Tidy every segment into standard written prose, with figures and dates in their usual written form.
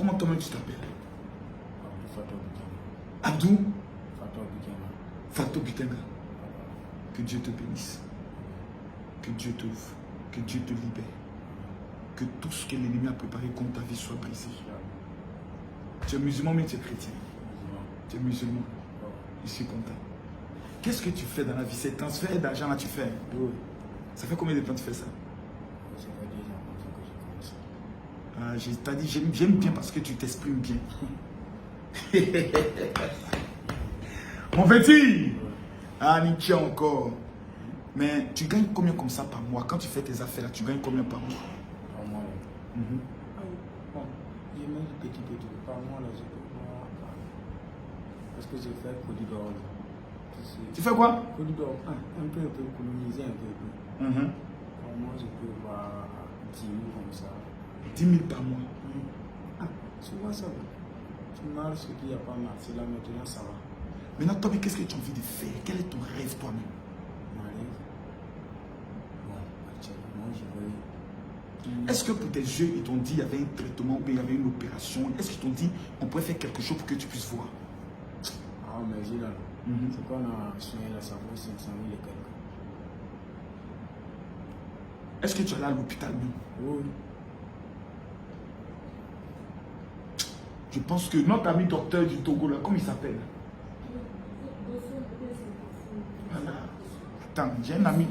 Comment toi-même tu t'appelles? Abdou Fatou Bitenga. Que Dieu te bénisse. Que Dieu t'ouvre. Que Dieu te libère. Que tout ce que l'ennemi a préparé contre ta vie soit brisé. Tu es musulman mais tu es chrétien. Tu es musulman. Je suis content. Qu'est-ce que tu fais dans la vie? Ces transferts d'argent là tu fais? Oui. Ça fait combien de temps que tu fais ça? Ça fait 10 ans que j'ai commencé. Ah, je t'ai dit, j'aime bien parce que tu t'exprimes bien. Mon petit! Ah, Nietzsche encore. Mais tu gagnes combien comme ça par mois? Quand tu fais tes affaires là, tu gagnes combien par mois? Par mois, là. Bon, j'ai même du petit. Par mois, là, je peux voir. Parce que j'ai fait produit d'or. Tu fais quoi? Produit d'or, un peu économiser un peu. Par mois, je peux voir 10 000 comme ça. 10 000 par mois. Souvent, ça va. Tu marches, ce qui n'y a pas marché, là, maintenant, ça va. Maintenant, toi, mais qu'est-ce que tu as envie de faire? Quel est ton rêve toi-même? Mon rêve? Bon, actuellement, je veux... Est-ce que pour tes yeux, ils t'ont dit qu'il y avait un traitement ou bien il y avait une opération? Est-ce qu'ils t'ont dit on pourrait faire quelque chose pour que tu puisses voir? Ah, mais j'ai là. C'est qu'on a soigné la santé 500 000 et quelques. Est-ce que tu es allé à l'hôpital même? Oui. Je pense que notre ami docteur du Togo, là, comment il s'appelle? Voilà. Attends, j'ai un ami.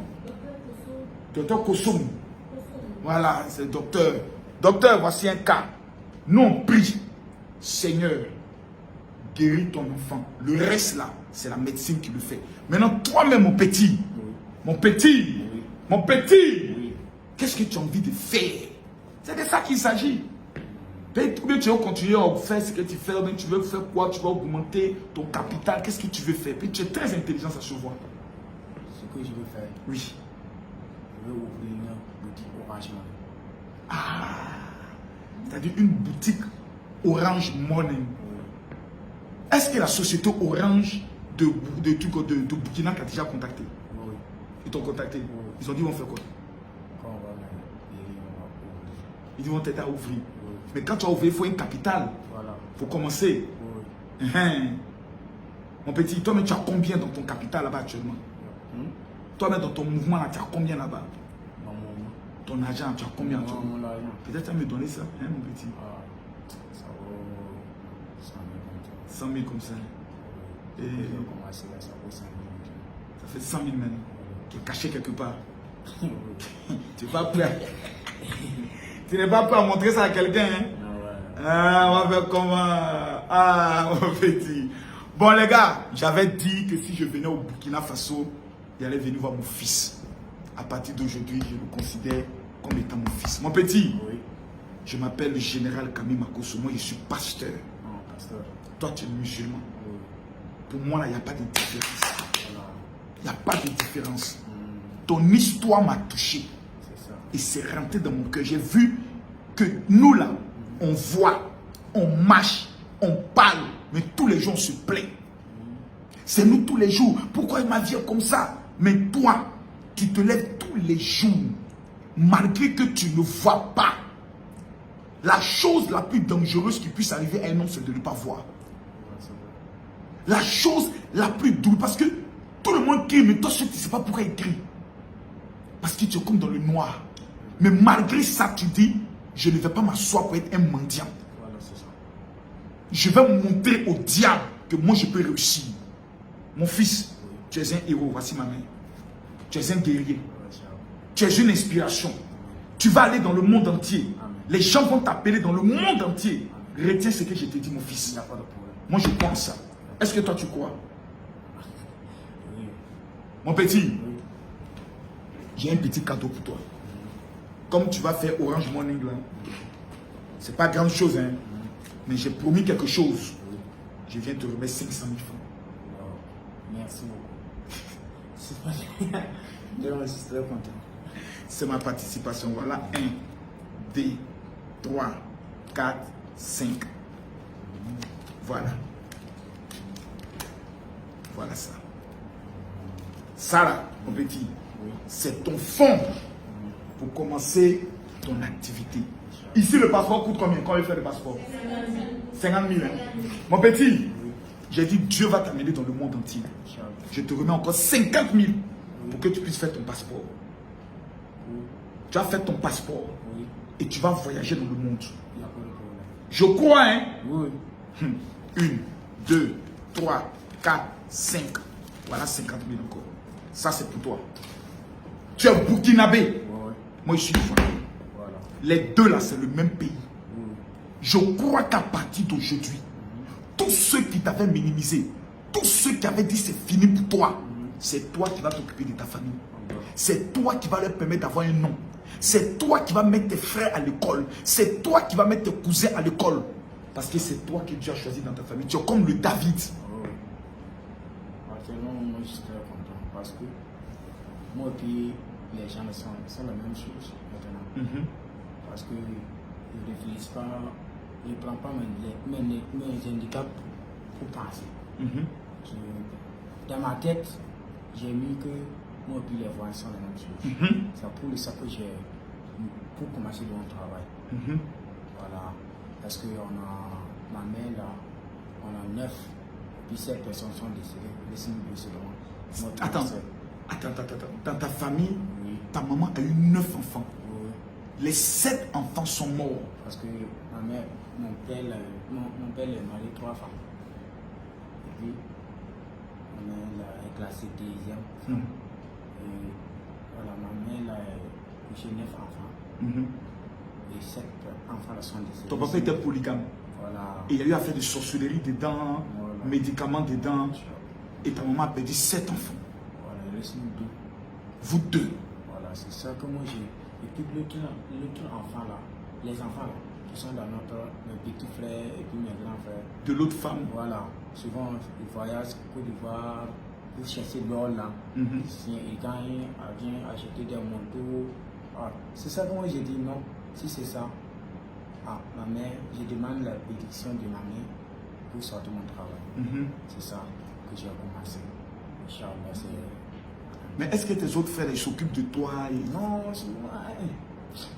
Docteur Kosoum. Voilà, c'est le docteur. Docteur, voici un cas. Nous, on prie. Seigneur, guéris ton enfant. Le reste, là, c'est la médecine qui le fait. Maintenant, toi-même, mon petit. Mon petit. Mon petit. Qu'est-ce que tu as envie de faire? C'est de ça qu'il s'agit. Ou bien tu veux continuer à faire ce que tu fais, ou bien tu veux faire quoi? Tu vas augmenter ton capital. Qu'est-ce que tu veux faire? Puis tu es très intelligent, ça se voit. Ce que je veux faire? Oui. Je veux ouvrir une boutique Orange Money. Ah, c'est-à-dire une boutique Orange Money. Est-ce que la société Orange de Burkina t'a déjà contacté? Oui. Ils t'ont contacté? Oui. Ils ont dit on fait quoi? Quand on va ouvrir. Ils vont t'aider à ouvrir. Oui. Mais quand tu vas ouvrir, il faut un capital. Voilà. Pour commencer. Oui. Mon petit, toi-même, tu as combien dans ton capital là-bas actuellement? Toi-même, dans ton mouvement, là, tu as combien là-bas? Dans mon... Ton argent, tu as combien actuellement? Mon argent. Peut-être tu vas me donner ça, hein, mon petit? Ça vaut 100 100 000 comme ça. 000 comme ça. Et J'ai commencé là, ça vaut 100 000. ça fait 100 000 maintenant. Qui est caché quelque part. Tu n'es pas prêt. Tu n'es pas prêt à montrer ça à quelqu'un, hein? Ah, on va faire comment? Ah, mon petit. Bon, les gars, j'avais dit que si je venais au Burkina Faso, il allait venir voir mon fils. À partir d'aujourd'hui, je le considère comme étant mon fils. Mon petit, Oui. je m'appelle le général Kami Makosso. Moi, je suis pasteur. Non, pasteur. Toi, tu es musulman. Oui. Pour moi, là, il n'y a pas de différence. Voilà. Il n'y a pas de différence. Ton histoire m'a touché. C'est ça. Et c'est rentré dans mon cœur. J'ai vu que nous, là, on voit, on marche, on parle, mais tous les jours, on se plaint. C'est nous tous les jours. Pourquoi ma vie est comme ça? Mais toi, tu te lèves tous les jours, malgré que tu ne vois pas. La chose la plus dangereuse qui puisse arriver à un homme, c'est de ne pas voir. La chose la plus douce, parce que tout le monde crie, mais toi, tu ne sais pas pourquoi il crie. Parce que tu es comme dans le noir. Mais malgré ça, tu dis, je ne vais pas m'asseoir pour être un mendiant. Voilà, c'est ça. Je vais montrer au diable que moi, je peux réussir. Mon fils, tu es un héros, voici ma main. Tu es un guerrier. Tu es une inspiration. Tu vas aller dans le monde entier. Les gens vont t'appeler dans le monde entier. Retiens ce que je t'ai dit, mon fils. Il n'y a pas de problème. Moi, je crois en ça. Est-ce que toi, tu crois? Oui. Mon petit, Oui. j'ai un petit cadeau pour toi. Comme tu vas faire Orange Money, là, c'est pas grande chose, hein. Mais j'ai promis quelque chose. Je viens te remettre 500 000 francs. Merci beaucoup. Je suis très content. C'est ma participation. Voilà, 1, 2, 3, 4, 5. Voilà. Voilà ça. Ça là, mon petit, c'est ton fonds pour commencer ton activité. Ici, le passeport coûte combien quand il fait le passeport? 50 000. Hein? Mon petit, j'ai dit Dieu va t'amener dans le monde entier. Je te remets encore 50 000 pour que tu puisses faire ton passeport. Tu vas faire ton passeport et tu vas voyager dans le monde. Je crois, hein? Oui. 1, 2, 3, 4, 5. Voilà 50 000 encore. Ça, c'est pour toi. Tu es burkinabé. Moi, je suis ivoirien. Voilà. Les deux là, c'est le même pays. Je crois qu'à partir d'aujourd'hui, tous ceux qui t'avaient minimisé, tous ceux qui avaient dit c'est fini pour toi, c'est toi qui vas t'occuper de ta famille. C'est toi qui vas leur permettre d'avoir un nom. C'est toi qui vas mettre tes frères à l'école. C'est toi qui vas mettre tes cousins à l'école. Parce que c'est toi que Dieu a choisi dans ta famille. Tu es comme le David. Actuellement, moi je suis très content parce que moi et puis les gens sont la même chose maintenant. Parce que je ne réfléchis pas, je ne prends pas mes handicaps pour penser. Dans ma tête, j'ai mis que moi et puis les voix sont la même chose. C'est pour ça que j'ai pour commencer mon travail. Voilà. Parce qu'on a ma mère là, on a 9, puis 7 personnes sont décédées. Laissez-nous seulement. Attends. Dans ta famille, ta maman a eu 9 enfants. Les 7 enfants sont morts. Parce que ma mère, mon père est marié 3 femmes. Et puis, elle est classée deuxième femme. Et voilà, ma mère a couché 9 enfants. Et 7 enfants là sont décédés. Ton papa était polygame. Voilà. Et il y a eu affaire de sorcellerie dedans, médicaments dedans. Et ta maman a perdu 7 enfants. Voilà, il reste nous 2. Vous 2. Voilà, c'est ça que moi j'ai. Et puis l'autre enfant là, les enfants là, qui sont dans mes petits frères et puis mes grands frères. De l'autre femme. Voilà, souvent ils voyagent Côte d'Ivoire pour chercher l'or là. Ils gagnent, viennent acheter des manteaux. C'est ça que moi j'ai dit non, si c'est ça. Ma mère, je demande la bénédiction de ma mère pour sortir mon travail. C'est ça que j'ai commencé. Inch'Allah, c'est. Mais est-ce que tes autres frères ils s'occupent de toi Non, c'est moi. Si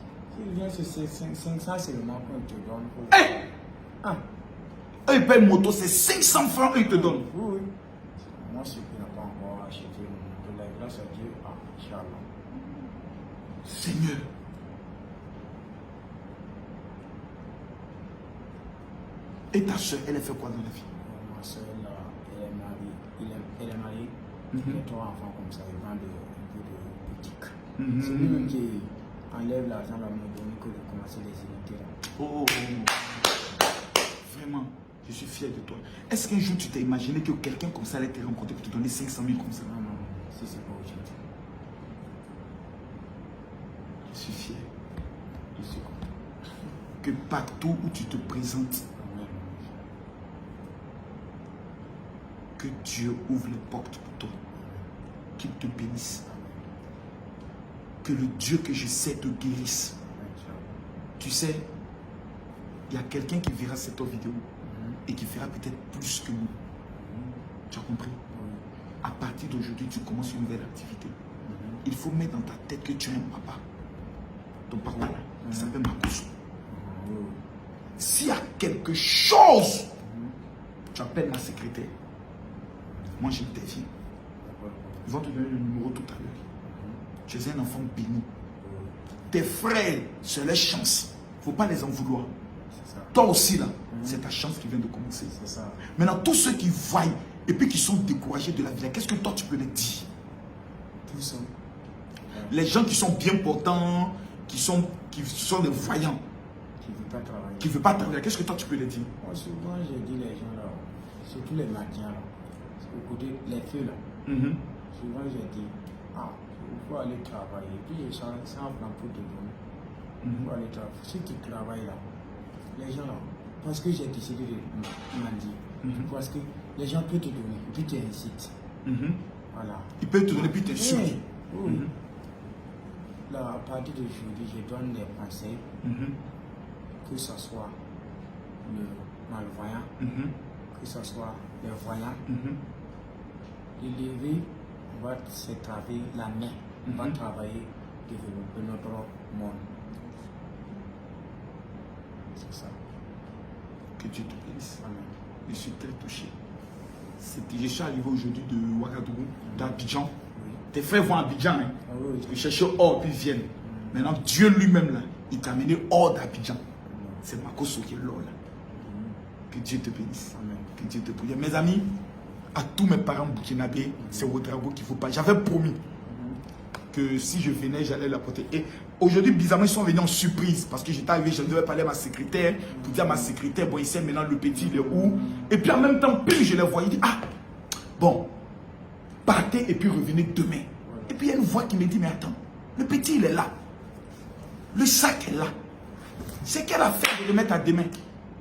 vient c'est 500 seulement qu'on te donne. Eux ils payent une moto, c'est 500 francs ils te donnent. Oui. Moi, ceux qui n'ont pas encore acheté mon moto, la grâce à Dieu, Inch'Allah. Seigneur. Et ta soeur, elle a fait quoi dans la vie? Ma soeur, elle est mariée. Il y a 3 enfants comme ça, ils vendent un peu de boutique. C'est lui-même qui enlève l'argent à me donner que de commencer les unités là. Vraiment, je suis fier de toi. Est-ce qu'un jour tu t'es imaginé que quelqu'un comme ça allait te rencontrer pour te donner 500 000 comme ça? Non, si c'est pas aujourd'hui. Je suis fier. Je suis content. Que partout où tu te présentes, que Dieu ouvre les portes pour toi. Qu'il te bénisse. Que le Dieu que je sais te guérisse. Tu sais, il y a quelqu'un qui verra cette vidéo et qui fera peut-être plus que nous. Tu as compris? À partir d'aujourd'hui, tu commences une nouvelle activité. Il faut mettre dans ta tête que tu as un papa. Ton papa là, il s'appelle Makoso. S'il y a quelque chose, tu appelles ma secrétaire. Moi, je t'interviens. Ils vont te donner le numéro tout à l'heure. Tu es un enfant béni. Tes frères, c'est leur chance. Il ne faut pas les en vouloir. Toi aussi, là, c'est ta chance qui vient de commencer. Maintenant, tous ceux qui voient et puis qui sont découragés de la vie, qu'est-ce que toi, tu peux les dire? Tout ça. Les gens qui sont bien portants, qui sont des voyants, qui ne veulent pas travailler, qu'est-ce que toi, tu peux les dire? Moi, souvent, j'ai dit les gens là, surtout les matins là, au côté les feux là. Souvent, j'ai dit, il faut aller travailler. Puis, j'ai 100 francs pour te donner. Il faut aller travailler. Si tu travailles là, les gens là, parce que j'ai décidé de mendier, parce que les gens peuvent te donner, et puis tu incites. Voilà. Ils peuvent te donner, puis tu insultes. Oui. Là, à partir d'aujourd'hui, je donne des conseils, que ce soit le malvoyant, que ce soit les voyants. De lever, on va se travailler la main, on va travailler, développer notre monde. C'est ça. Que Dieu te bénisse. Amen. Je suis très touché. Je suis arrivé aujourd'hui de Ouagadougou, d'Abidjan. Oui. Tes frères vont à Abidjan. Hein. Ah oui. Ils cherchaient or, puis ils viennent. Maintenant, Dieu lui-même, là, il t'a amené hors d'Abidjan. C'est Makoso qui est là. Que Dieu te bénisse. Amen. Que Dieu te bénisse. Mes amis, à tous mes parents burkinabés, c'est Ouedraogo qu'il ne faut pas. J'avais promis que si je venais, j'allais l'apporter. Et aujourd'hui, bizarrement, ils sont venus en surprise parce que j'étais arrivé, je devais parler à ma secrétaire pour dire à ma secrétaire, bon, il sait maintenant le petit, il est où. Et puis en même temps, puis je les voyais, il dit, ah, bon, partez et puis revenez demain. Et puis il y a une voix qui me dit, mais attends, le petit, il est là. Le sac est là. C'est quelle affaire de le mettre à demain?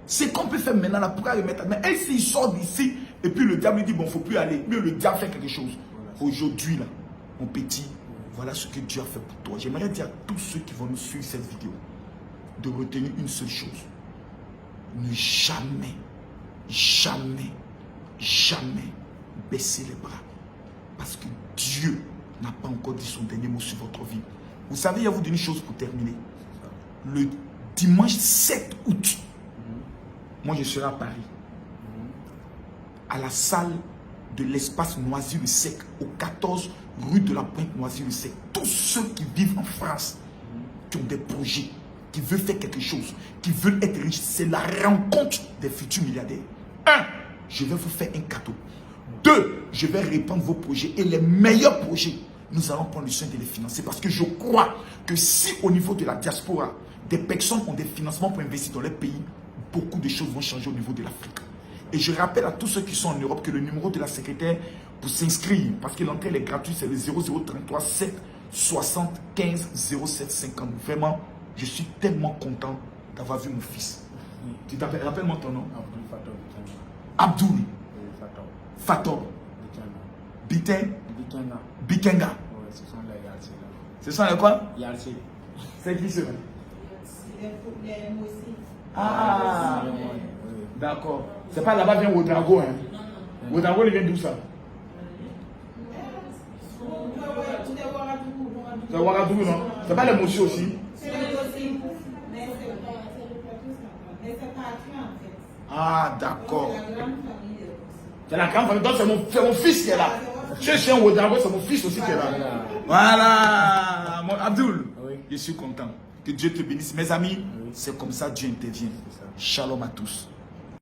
C'est qu'on peut faire maintenant, là, pourquoi le mettre à demain? Et s'il sort d'ici, et puis le diable lui dit, bon, il ne faut plus aller. Mais le diable fait quelque chose. Aujourd'hui, là, mon petit, voilà ce que Dieu a fait pour toi. J'aimerais dire à tous ceux qui vont nous suivre cette vidéo de retenir une seule chose. Ne jamais, jamais, jamais baisser les bras. Parce que Dieu n'a pas encore dit son dernier mot sur votre vie. Vous savez, il y a vous dire une chose pour terminer. Le dimanche 7 août, moi je serai à Paris. À la salle de l'espace Noisy-le-Sec, au 14 rue de la Pointe Noisy-le-Sec. Tous ceux qui vivent en France, qui ont des projets, qui veulent faire quelque chose, qui veulent être riches, c'est la rencontre des futurs milliardaires. 1, je vais vous faire un cadeau. 2, je vais répandre vos projets et les meilleurs projets, nous allons prendre le soin de les financer parce que je crois que si au niveau de la diaspora, des personnes ont des financements pour investir dans les pays, beaucoup de choses vont changer au niveau de l'Afrique. Et je rappelle à tous ceux qui sont en Europe que le numéro de la secrétaire pour s'inscrire, parce que l'entrée est gratuite, c'est le 0033 7 60 15 07 50. Vraiment, je suis tellement content d'avoir vu mon fils. Tu t'appelles, rappelle-moi ton nom. Abdoul Fator Bikenga. Ouais, ce sont les Yardsé là. Ce sont les quoi? Yardsé. C'est qui cela? Ah, D'accord. C'est pas là-bas vient Ouedraogo, hein? Ouedraogo, il vient d'où ça? C'est Ouagadougou, non? C'est pas les Mossi aussi? Ah, d'accord. C'est la grande famille. Donc, c'est mon fils qui est là. Je suis un Ouedraogo, c'est mon fils aussi qui est là. Voilà. Mon Abdoul, je suis content. Que Dieu te bénisse. Mes amis, c'est comme ça Dieu intervient. Shalom à tous.